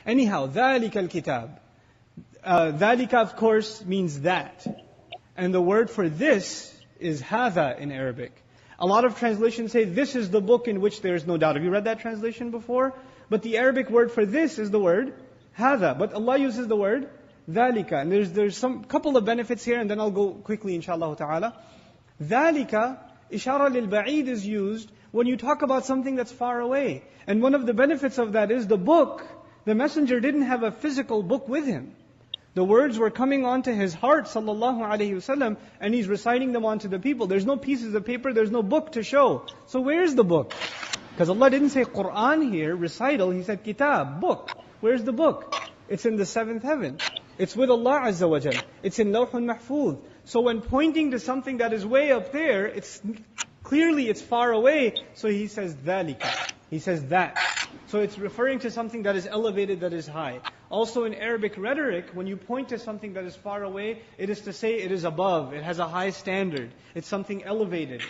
Anyhow, ذَلِكَ الْكِتَابِ. ذَلِكَ of course means that. And the word for this is هَذَا in Arabic. A lot of translations say this is the book in which there is no doubt. Have you read that translation before? But the Arabic word for this is the word هَذَا. But Allah uses the word ذَلِكَ. And there's some couple of benefits here, and then I'll go quickly inshallah ta'ala. ذَلِكَ, ishara lil ba'id is used when you talk about something that's far away. And one of the benefits of that is the book. The messenger didn't have a physical book with him. The words were coming onto his heart, sallallahu alaihi wasallam, and he's reciting them onto the people. There's no pieces of paper, there's no book to show. So where's the book? Because Allah didn't say Qur'an here, recital, He said kitab, book. Where's the book? It's in the seventh heaven. It's with Allah Azza wa Jal. It's in Lawhul Mahfuz. So when pointing to something that is way up there, it's far away. So He says dhalika. He says that. So it's referring to something that is elevated, that is high. Also in Arabic rhetoric, when you point to something that is far away, it is to say it is above, it has a high standard, it's something elevated.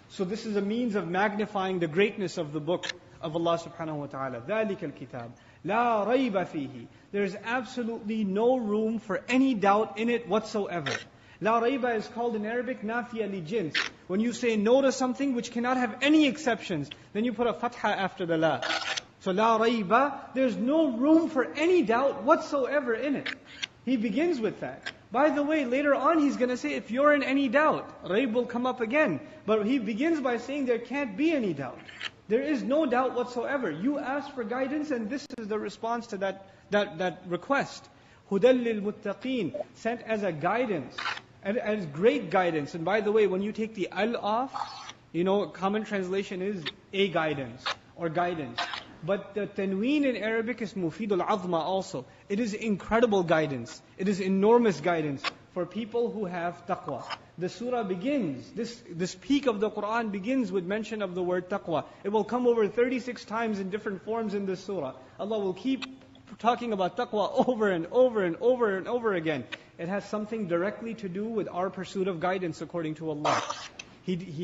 So this is a means of magnifying the greatness of the book of Allah subhanahu wa ta'ala. ذَلِكَ الْكِتَابِ لَا رَيْبَ فِيهِ. There is absolutely no room for any doubt in it whatsoever. La rayba is called in Arabic nafiya li jins. When you say no to something which cannot have any exceptions, then you put a fatha after the la. So la rayba, there's no room for any doubt whatsoever in it. He begins with that. By the way, later on he's going to say, if you're in any doubt, rayb will come up again. But he begins by saying there can't be any doubt. There is no doubt whatsoever. You ask for guidance, and this is the response to that request. Hudal lil muttaqeen, sent as a guidance, and as great guidance. And by the way, when you take the al off, common translation is a guidance or guidance. But the tanween in Arabic is mufidul azma also. It is incredible guidance. It is enormous guidance for people who have taqwa. The surah begins, this peak of the Qur'an begins with mention of the word taqwa. It will come over 36 times in different forms in this surah. Allah will keep talking about taqwa over and over and over and over again. It has something directly to do with our pursuit of guidance according to Allah.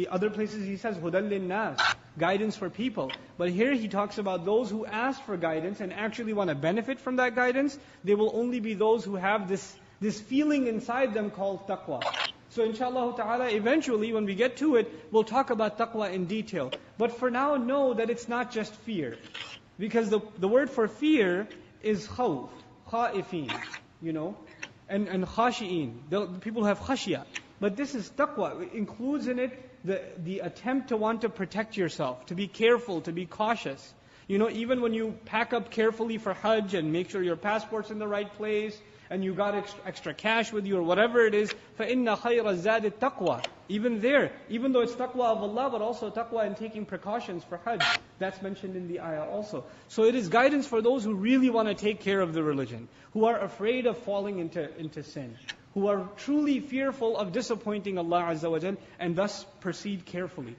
Other places He says, hudal linnas, guidance for people. But here He talks about those who ask for guidance and actually want to benefit from that guidance. They will only be those who have this feeling inside them called taqwa. So inshallah ta'ala, eventually when we get to it, we'll talk about taqwa in detail. But for now, know that it's not just fear. Because the word for fear is khawf, khaifin, and khashi'in. The people who have khashya. But this is taqwa. It includes in it the attempt to want to protect yourself, to be careful, to be cautious. Even when you pack up carefully for Hajj and make sure your passport's in the right place, and you got extra cash with you or whatever it is, فَإِنَّ خَيْرَ الزَّادِ التَّقْوَى. Even there, even though it's taqwa of Allah, but also taqwa in taking precautions for Hajj. That's mentioned in the ayah also. So it is guidance for those who really want to take care of the religion, who are afraid of falling into sin, who are truly fearful of disappointing Allah Azza wa Jal, and thus proceed carefully.